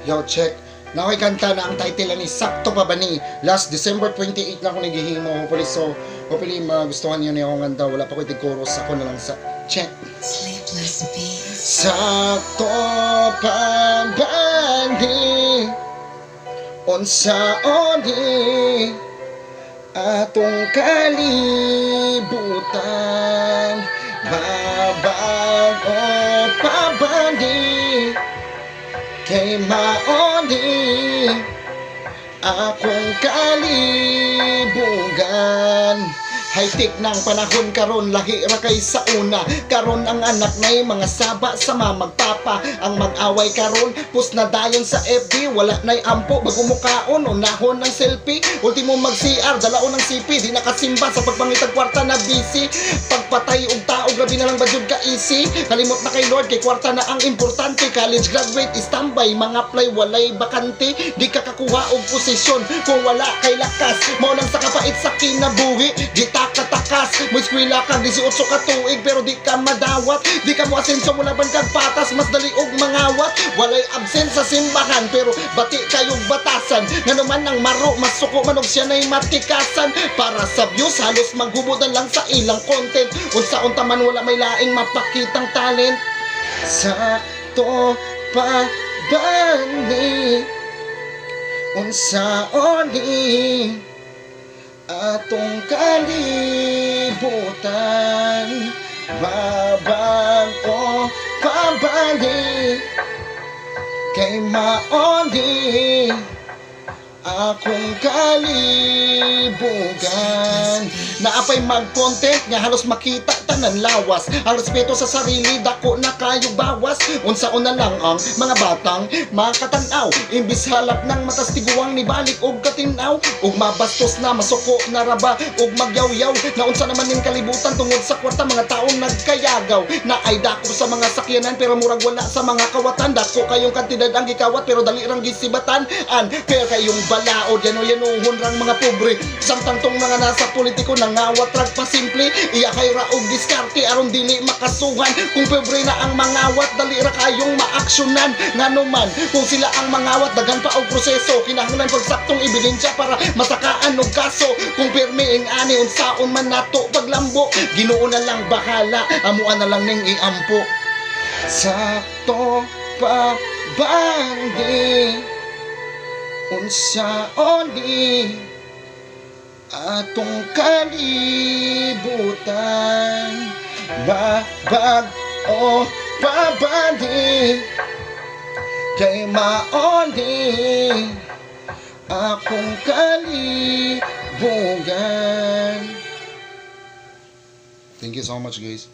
Yo, check. Nakoy kanta na ang title ni Sakto Pa Ba Ni. Last December 28 na ako naghihimo. Hopefully magustuhan niyo niya akong kanta. Wala pa ko chorus. Ako na lang sa check. Sleepless beats. Sakto pa ba ni unsaon di atong kalibutan, babago pa ba ni kay maoni akong kalibugan. High-tech ng panahon karon, lahi ra kay sa una. Karon ang anak nay mga saba sa mamagpapa. Ang mag-away karon, pus na dayon sa FB. Wala nay ampo, bago mukaon, unahon ng selfie. Ultimo mag-CR, dalaon ng CP. Di nakasimba sa pagpangitag kwarta na busy. Pagpatay og tao, grabe na lang ba jud ka easy. Kalimot na kay Lord, kay kwarta na ang importante. College graduate, istambay, mga play, walay bakante. Di ka kakuha og posisyon kung wala kay lakas. Mao nang sa kapait sa kinabuhi. Di katakas, mo eskwela ka 18 ka tuig pero di ka madawat. Di ka mo asenso mo laban kag patas, mas dali og mangawat. Walay absent sa simbahan pero bati kayong batasan. Nganuman ang maro masuko man og siya nay matikasan. Para sa views halos maghubudan lang sa ilang content. Unsaon ta man wala may laing mapakitang talent. Sakto pa ba ni unsaon ni atong kalibutan, babago pa ba ni kay maoni akong kalibugan. Naapay mag-content nga halos makita tanan lawas. Ang respeto sa sarili dako na kayo bawas. Unsaon na lang ang mga batang makatanaw, imbis halap ng matastiguang ni balik og katinaw. Og mabastos na masuko na raba og magyaw-yaw. Na unsa naman ning kalibutan tungod sa kwarta, mga taong nagkayagaw. Na ay dako sa mga sakyanan pero murag wala sa mga kawatan. Dako kayong kantidad ang gikawat pero dali rang gisibatan. Pero kayong balaod yanuhon rang mga pobre. Samtang tong mga nasa politiko nangawat rag pa simple. Iya kay raog diskarte aron dili makasuhan. Kung pobre na ang mangawat dali ra kayong maaksyonan. Nganuman kung sila ang mangawat daghan pa og proseso. Kinahanglan pag saktong ebidensya para masakaan og kaso. Kung pirmi ing ani unsaon man nato paglambo, Ginoo na lang bahala, amuan na lang ning iampo. Sakto pa ba ni unsaon di atong kalibutan, babago pa ba di kay maoni akong kalibugan. Thank you so much, guys.